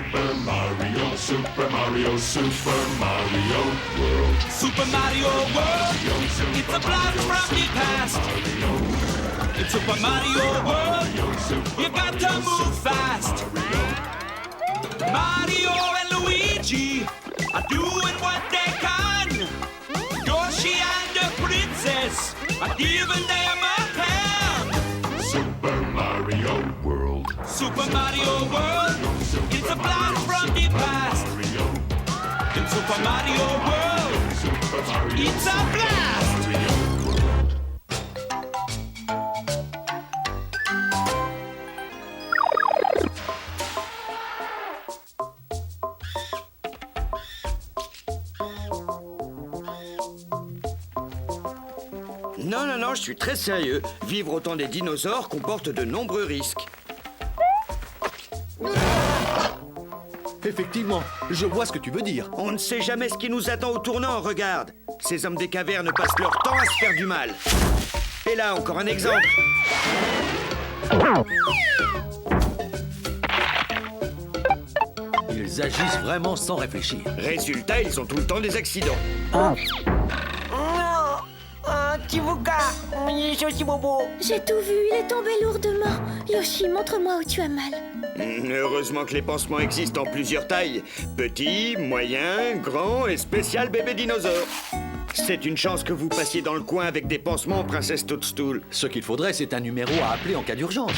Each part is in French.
Super Mario, Super Mario, Super Mario World. Super Mario World, it's a blast from the past. In Super Mario World, you got to move fast. Mario and Luigi are doing what they can. Yoshi and the princess are giving them a hand. Super Mario World. Super Mario World, it's a blast from the past. In Super Mario World, it's a blast. Non, je suis très sérieux. Vivre autant des dinosaures comporte de nombreux risques. Effectivement, je vois ce que tu veux dire. On ne sait jamais ce qui nous attend au tournant, regarde. Ces hommes des cavernes passent leur temps à se faire du mal. Et là, encore un exemple. Ils agissent vraiment sans réfléchir. Résultat, ils ont tout le temps des accidents. J'ai tout vu, il est tombé lourdement. Yoshi, montre-moi où tu as mal. Heureusement que les pansements existent en plusieurs tailles. Petit, moyen, grand et spécial bébé dinosaure. C'est une chance que vous passiez dans le coin avec des pansements, princesse Toadstool. Ce qu'il faudrait, c'est un numéro à appeler en cas d'urgence.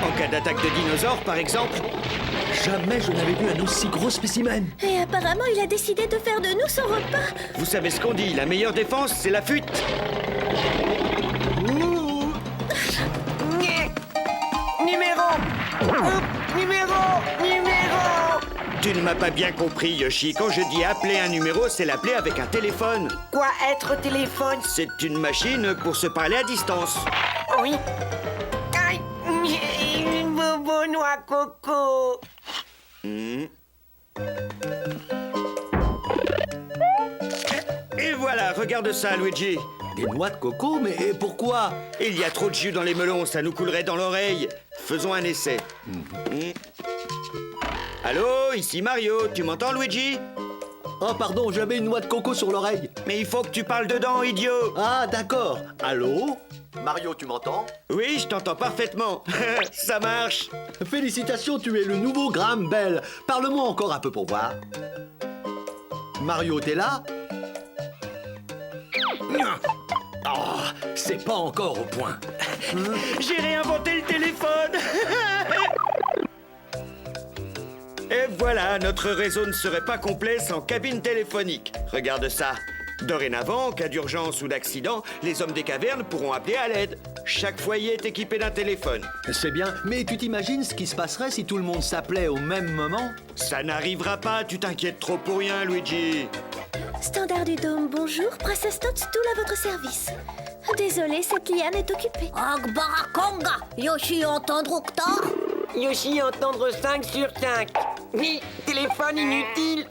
En cas d'attaque de dinosaures, par exemple. Jamais je n'avais vu un aussi gros spécimen. Et apparemment, il a décidé de faire de nous son repas. Vous savez ce qu'on dit, la meilleure défense, c'est la fuite. Tu ne m'as pas bien compris, Yoshi. Quand je dis appeler un numéro, c'est l'appeler avec un téléphone. Quoi, être téléphone? C'est une machine pour se parler à distance. Oui. Aïe, une bobo noix coco. Et voilà, regarde ça, Luigi. Des noix de coco, mais pourquoi? Il y a trop de jus dans les melons, ça nous coulerait dans l'oreille. Faisons un essai. Allô, ici Mario, tu m'entends, Luigi? Oh, pardon, j'avais une noix de coco sur l'oreille. Mais il faut que tu parles dedans, idiot. Ah, d'accord. Allô? Mario, tu m'entends? Oui, je t'entends parfaitement. Ça marche. Félicitations, tu es le nouveau Graham Bell. Parle-moi encore un peu pour voir. Mario, t'es là? Oh, c'est pas encore au point. J'ai réinventé le téléphone. Et voilà, notre réseau ne serait pas complet sans cabine téléphonique. Regarde ça. Dorénavant, en cas d'urgence ou d'accident, les hommes des cavernes pourront appeler à l'aide. Chaque foyer est équipé d'un téléphone. C'est bien, mais tu t'imagines ce qui se passerait si tout le monde s'appelait au même moment? Ça n'arrivera pas, tu t'inquiètes trop pour rien, Luigi. Standard du Dôme, bonjour. Princesse Toadstool à votre service. Désolée, cette liane est occupée. Barakonga, Yoshi entendre octa. Yoshi entendre 5 sur 5. Oui, téléphone inutile.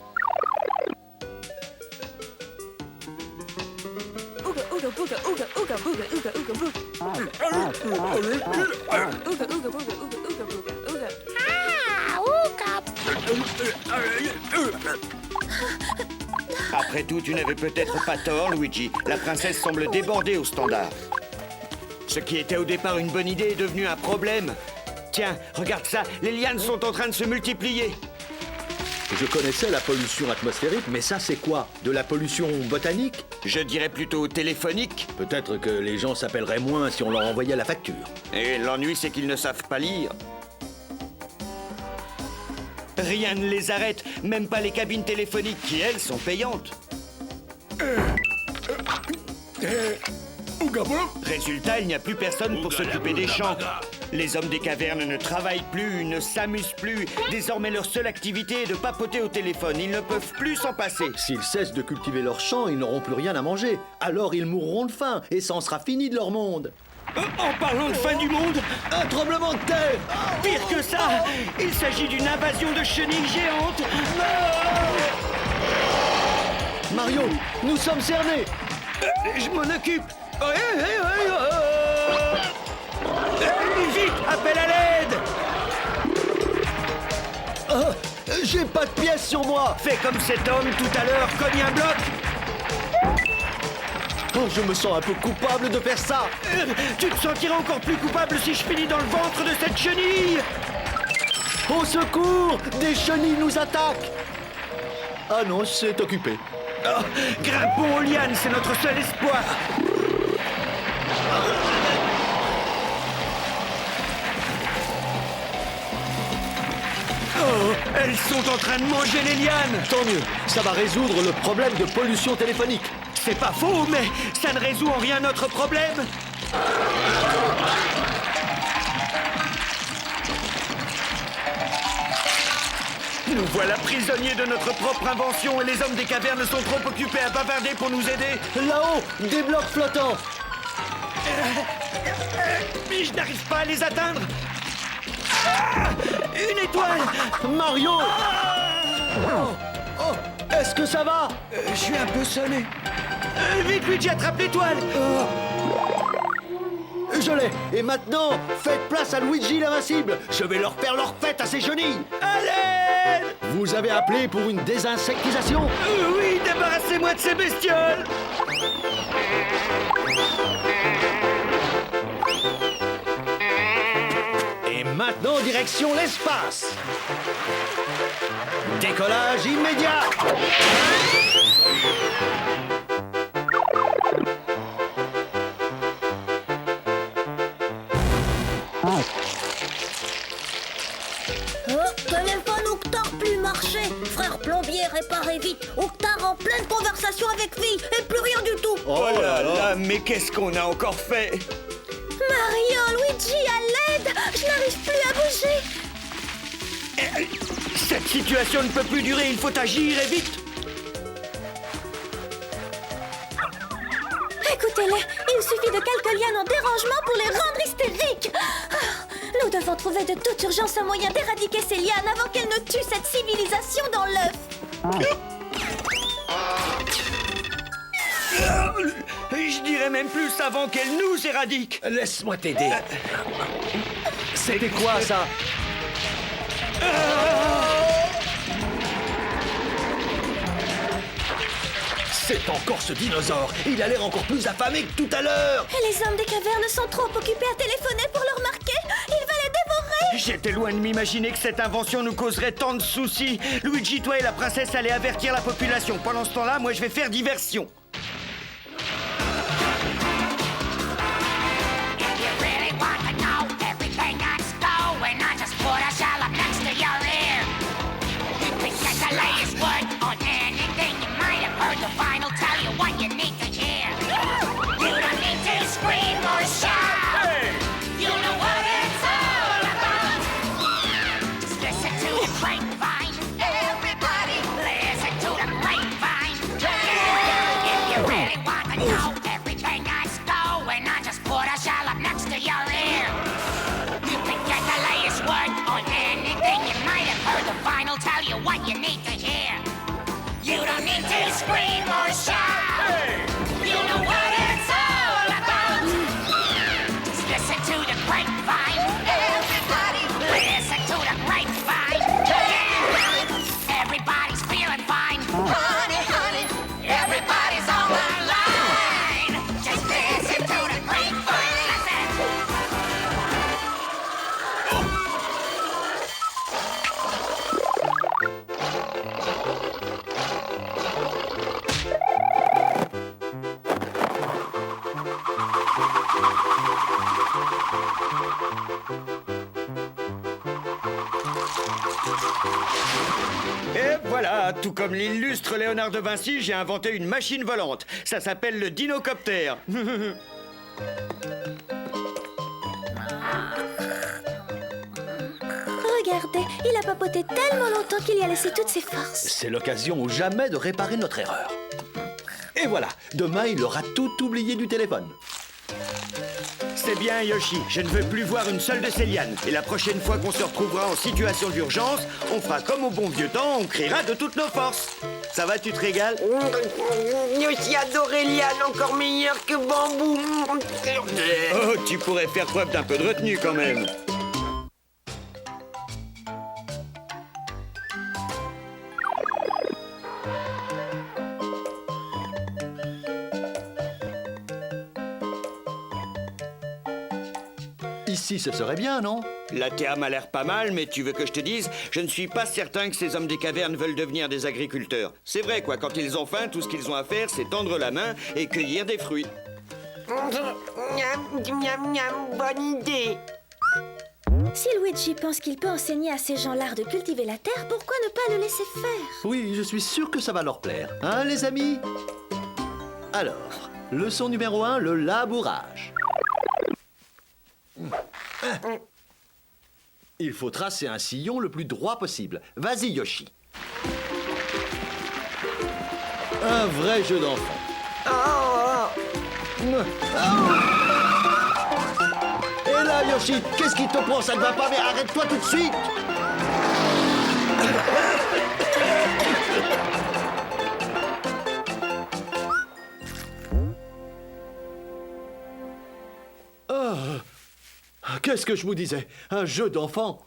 Après tout, tu n'avais peut-être pas tort, Luigi. La princesse semble débordée au standard. Ce qui était au départ une bonne idée est devenu un problème. Tiens, regarde ça, les lianes sont en train de se multiplier. Je connaissais la pollution atmosphérique, mais ça c'est quoi? De la pollution botanique? Je dirais plutôt téléphonique. Peut-être que les gens s'appelleraient moins si on leur envoyait la facture. Et l'ennui, c'est qu'ils ne savent pas lire. Rien ne les arrête, même pas les cabines téléphoniques qui, elles, sont payantes. Résultat, il n'y a plus personne pour s'occuper des champs. Les hommes des cavernes ne travaillent plus, ne s'amusent plus. Désormais, leur seule activité est de papoter au téléphone. Ils ne peuvent plus s'en passer. S'ils cessent de cultiver leurs champs, ils n'auront plus rien à manger. Alors ils mourront de faim et ça en sera fini de leur monde. En parlant de fin du monde, Un tremblement de terre! pire que ça, il s'agit d'une invasion de chenilles géantes. Mario, nous sommes cernés! Je m'en occupe. Vite, appelle à l'aide. J'ai pas de pièces sur moi. Fais comme cet homme tout à l'heure, cogne un bloc. Oh, je me sens un peu coupable de faire ça. Tu te sentiras encore plus coupable si je finis dans le ventre de cette chenille. Au secours! Des chenilles nous attaquent. Ah non, c'est occupé. Oh, grimpons aux lianes, c'est notre seul espoir. Oh, elles sont en train de manger les lianes. Tant mieux, ça va résoudre le problème de pollution téléphonique. C'est pas faux, mais ça ne résout en rien notre problème. Nous voilà prisonniers de notre propre invention et les hommes des cavernes sont trop occupés à bavarder pour nous aider. Là-haut, des blocs flottants. Mais je n'arrive pas à les atteindre. Ah, une étoile. Mario! Oh, est-ce que ça va? Je suis un peu sonné. Vite, Luigi, attrape l'étoile. Je l'ai. Et maintenant, faites place à Luigi l'invincible. Je vais leur faire leur fête à ces chenilles. Allez. Vous avez appelé pour une désinsectisation? Oui, débarrassez-moi de ces bestioles. Et maintenant, direction l'espace. Décollage immédiat. Téléphone Octar plus marché. Frère plombier, réparez vite. Octar en pleine conversation avec fille et plus rien du tout. Oh là là, mais qu'est-ce qu'on a encore fait? Mario, Luigi, à l'aide! Je n'arrive plus à bouger! Cette situation ne peut plus durer, il faut agir et vite. Écoutez-les, il suffit de quelques lianes en dérangement pour les rendre hystériques! Nous devons trouver de toute urgence un moyen d'éradiquer ces lianes avant qu'elles ne tuent cette civilisation dans l'œuf! Je dirais même plus avant qu'elle nous éradique. Laisse-moi t'aider. C'était quoi ça? C'est encore ce dinosaure. Il a l'air encore plus affamé que tout à l'heure. Et les hommes des cavernes sont trop occupés à téléphoner pour le remarquer! Il va les dévorer! J'étais loin de m'imaginer que cette invention nous causerait tant de soucis. Luigi, toi et la princesse allez avertir la population. Pendant ce temps-là, moi je vais faire diversion. Scream or shout! You know what it's all about! Just listen to the grapevine! Everybody listen to the grapevine! Yeah! Everybody's feeling fine! Honey, honey, everybody's on the line! Just listen to the grapevine! Listen! Et voilà, tout comme l'illustre Léonard de Vinci, j'ai inventé une machine volante. Ça s'appelle le dinocoptère. Regardez, il a papoté tellement longtemps qu'il y a laissé toutes ses forces. C'est l'occasion ou jamais de réparer notre erreur. Et voilà, demain il aura tout oublié du téléphone. C'est bien, Yoshi, je ne veux plus voir une seule de ces lianes. Et la prochaine fois qu'on se retrouvera en situation d'urgence, on fera comme au bon vieux temps, on criera de toutes nos forces. Ça va, tu te régales? Yoshi adorait Liane, encore meilleur que Bambou. Oh, tu pourrais faire preuve d'un peu de retenue quand même. Ici, ce serait bien, non? La terre m'a l'air pas mal, mais tu veux que je te dise, je ne suis pas certain que ces hommes des cavernes veulent devenir des agriculteurs. C'est vrai, quoi, quand ils ont faim, tout ce qu'ils ont à faire, c'est tendre la main et cueillir des fruits. Miam, miam, miam, bonne idée. Si Luigi pense qu'il peut enseigner à ces gens l'art de cultiver la terre, pourquoi ne pas le laisser faire? Oui, je suis sûr que ça va leur plaire. Hein, les amis? Alors, leçon numéro 1, le labourage. Il faut tracer un sillon le plus droit possible. Vas-y, Yoshi. Un vrai jeu d'enfant. Et là, Yoshi, qu'est-ce qui te prend? Ça ne va pas, mais arrête-toi tout de suite. Qu'est-ce que je vous disais? Un jeu d'enfant?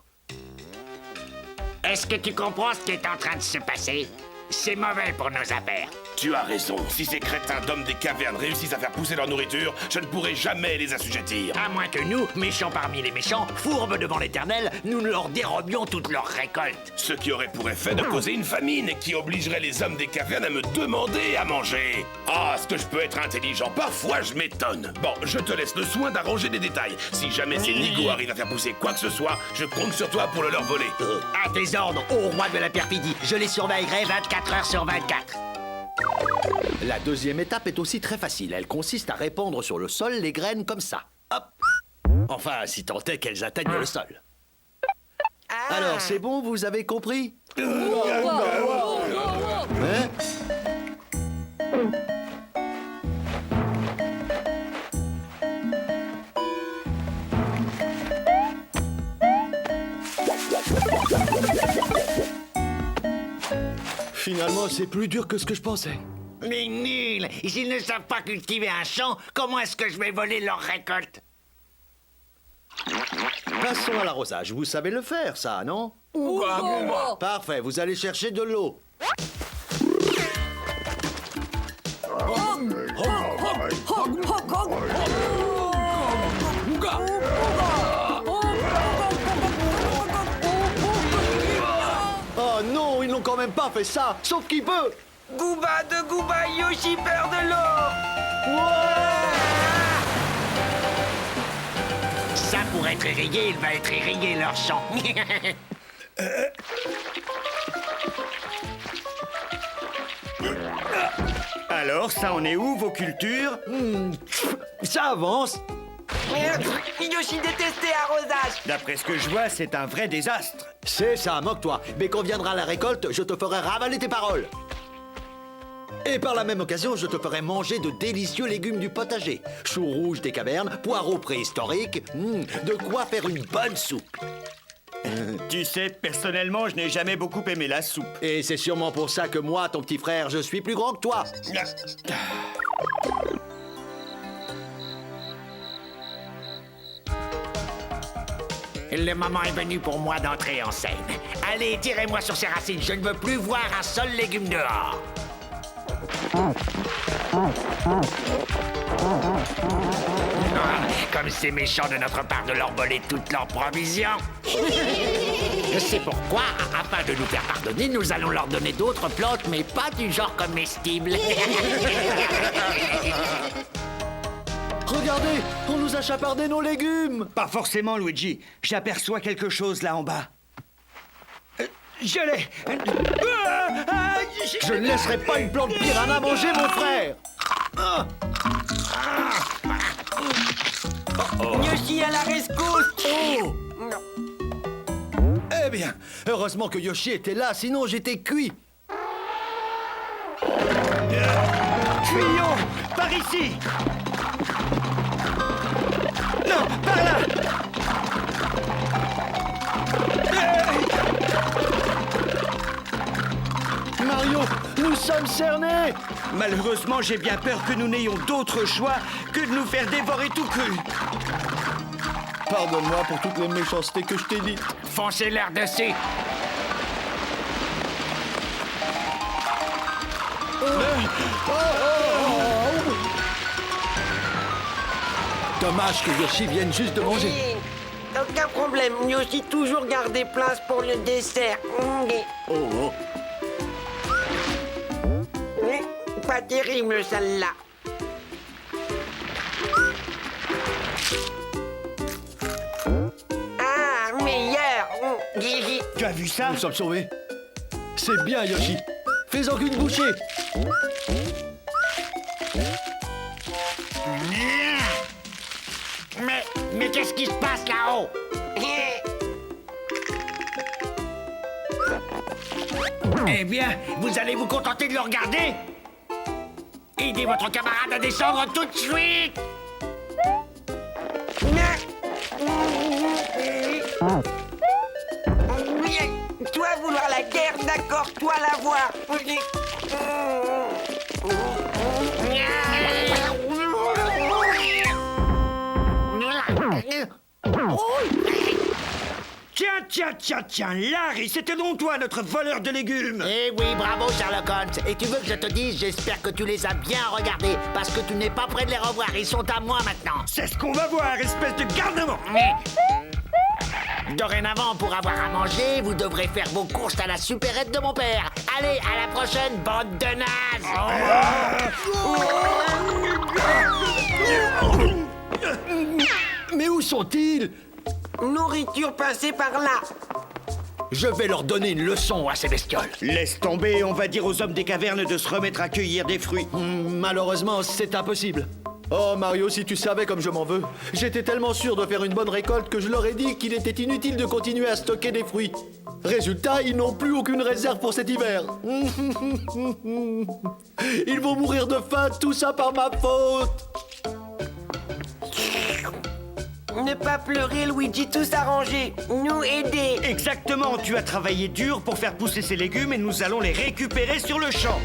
Est-ce que tu comprends ce qui est en train de se passer? C'est mauvais pour nos affaires. Tu as raison. Si ces crétins d'hommes des cavernes réussissent à faire pousser leur nourriture, je ne pourrai jamais les assujettir. À moins que nous, méchants parmi les méchants, fourbes devant l'éternel, nous leur dérobions toute leur récolte. Ce qui aurait pour effet de causer une famine et qui obligerait les hommes des cavernes à me demander à manger. Ah, est-ce que je peux être intelligent? Parfois, je m'étonne. Bon, je te laisse le soin d'arranger les détails. Si jamais ces nigauds arrivent à faire pousser quoi que ce soit, je compte sur toi pour le leur voler. À tes ordres, ô roi de la perfidie, je les surveillerai 24 heures sur 24. La deuxième étape est aussi très facile. Elle consiste à répandre sur le sol les graines comme ça. Hop. Enfin, si tant est qu'elles atteignent le sol. Alors, c'est bon, vous avez compris? Hein? Finalement, c'est plus dur que ce que je pensais. Les nuls! S'ils ne savent pas cultiver un champ, comment est-ce que je vais voler leur récolte? Passons à l'arrosage. Vous savez le faire, ça, non? Parfait, vous allez chercher de l'eau. Oh non, ils n'ont quand même pas fait ça, sauf qu'il peut. Gooba de Gooba, Yoshi perd de l'eau. Ça, pour être irrigué, il va être irrigué leur champ. Alors, ça en est où, vos cultures? Ça avance. Yoshi détestait arrosage. D'après ce que je vois, c'est un vrai désastre. C'est ça, moque-toi. Mais quand viendra la récolte, je te ferai ravaler tes paroles. Et par la même occasion, je te ferai manger de délicieux légumes du potager. Choux rouges des cavernes, poireaux préhistoriques. De quoi faire une bonne soupe. Tu sais, personnellement, je n'ai jamais beaucoup aimé la soupe. Et c'est sûrement pour ça que moi, ton petit frère, je suis plus grand que toi. Le moment est venu pour moi d'entrer en scène. Allez, tirez-moi sur ces racines. Je ne veux plus voir un seul légume dehors. Comme c'est méchant de notre part de leur voler toutes leurs provisions. C'est pourquoi, afin de nous faire pardonner, nous allons leur donner d'autres plantes, mais pas du genre comestible. Regardez, on nous a chapardé nos légumes. Pas forcément, Luigi. J'aperçois quelque chose là en bas. Je l'ai. Je ne laisserai pas une plante piranha manger mon frère. Yoshi à la rescousse. Eh bien, heureusement que Yoshi était là, sinon j'étais cuit. Fuyons! Par ici! Non, par là! Mario, nous sommes cernés. Malheureusement, j'ai bien peur que nous n'ayons d'autre choix que de nous faire dévorer tout cru. Pardonne-moi pour toutes les méchancetés que je t'ai dites. Foncez-leur dessus. Dommage que Yoshi vienne juste de manger. problème, Yoshi toujours garder place pour le dessert. Oh, Pas terrible celle-là. Ah, meilleur. Tu as vu ça? nous sommes sauvés. C'est bien, Yoshi. Fais-en qu'une bouchée. Mais qu'est-ce qui se passe là-haut? Eh bien, vous allez vous contenter de le regarder? Aidez votre camarade à descendre tout de suite! Toi vouloir la guerre, d'accord, toi la voir. Tiens, Larry, c'était donc toi, notre voleur de légumes! Eh oui, bravo Sherlock Holmes. Et tu veux que je te dise, j'espère que tu les as bien regardés, parce que tu n'es pas prêt de les revoir, ils sont à moi maintenant. C'est ce qu'on va voir, espèce de garnement! Dorénavant, pour avoir à manger, vous devrez faire vos courses à la supérette de mon père. Allez, à la prochaine, bande de nazes. Mais où sont-ils? Nourriture passée par là. Je vais leur donner une leçon à ces bestioles. Laisse tomber, on va dire aux hommes des cavernes de se remettre à cueillir des fruits. Malheureusement, c'est impossible. Oh Mario, si tu savais comme je m'en veux. J'étais tellement sûr de faire une bonne récolte que je leur ai dit qu'il était inutile de continuer à stocker des fruits. Résultat, ils n'ont plus aucune réserve pour cet hiver. Ils vont mourir de faim, tout ça par ma faute. Ne pas pleurer, Luigi, tout s'arranger. Nous aider. Exactement, tu as travaillé dur pour faire pousser ces légumes et nous allons les récupérer sur le champ.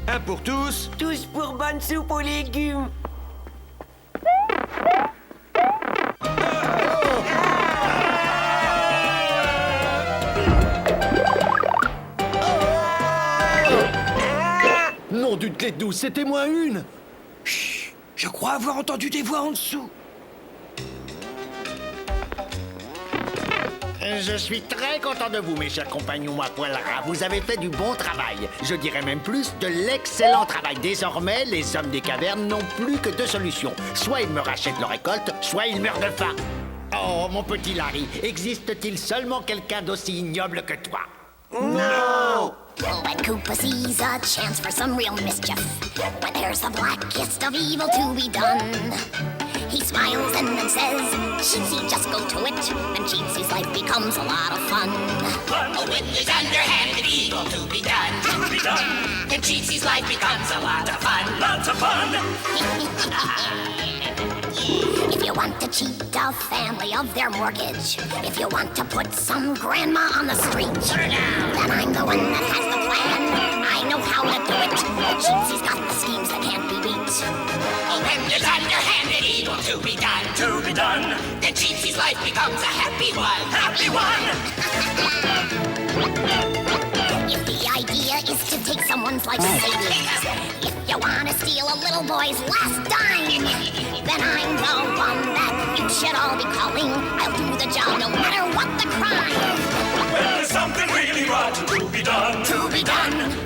Un pour tous. Tous pour bonne soupe aux légumes. Nom d'une clé de 12, c'était moins une. Chut, je crois avoir entendu des voix en dessous. Je suis très content de vous, mes chers compagnons à poil ras. Vous avez fait du bon travail. Je dirais même plus de l'excellent travail. Désormais, les hommes des cavernes n'ont plus que deux solutions. Soit ils me rachètent leur récolte, soit ils meurent de faim. Oh, mon petit Larry, existe-t-il seulement quelqu'un d'aussi ignoble que toi? Non! When Koopa sees a chance for some real mischief, when there's the blackest of evil to be done, he smiles and then says, Cheatsy, just go to it, and Cheatsy's life becomes a lot of fun. Oh, when there's underhanded evil to be done, then Cheatsy's life becomes a lot of fun. Lots of fun! If you want to cheat a family of their mortgage, if you want to put some grandma on the street, then I'm the one that has the plan. I know how to do it. Cheatsy's got the schemes that can't be beat. Oh, when there's underhanded evil to be done, then Cheatsy's life becomes a happy one. Happy one! If the idea is to take someone's life savings, if you want to steal a little boy's last dime, then I'm the one that you should all be calling. I'll do the job no matter what the crime. When there's something really rotten to be done,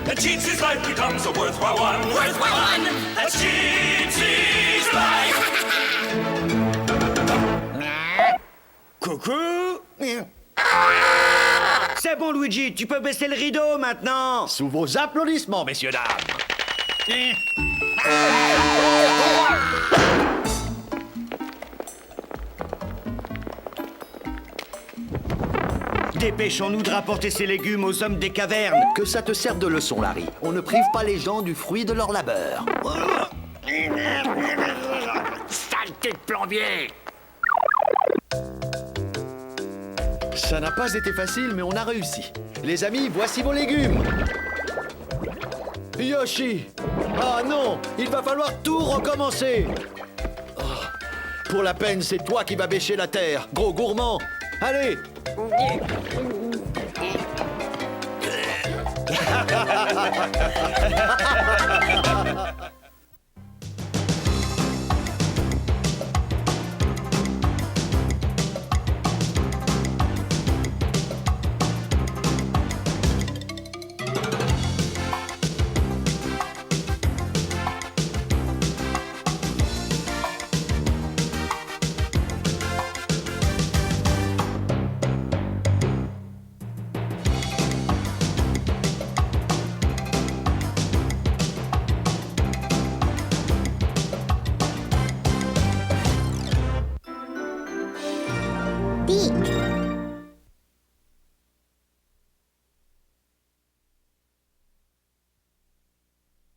then Cheatsy's life becomes a worthwhile one. Worthwhile one. That's Cheatsy's life. Coucou. C'est bon, Luigi, tu peux baisser le rideau maintenant. Sous vos applaudissements, messieurs, dames. Dépêchons-nous de rapporter ces légumes aux hommes des cavernes. Que ça te serve de leçon, Larry. On ne prive pas les gens du fruit de leur labeur. Saleté de plombier! Ça n'a pas été facile, mais on a réussi. Les amis, voici vos légumes. Yoshi! Ah non! Il va falloir tout recommencer! Oh, pour la peine, c'est toi qui vas bêcher la terre, gros gourmand! Allez! mystique.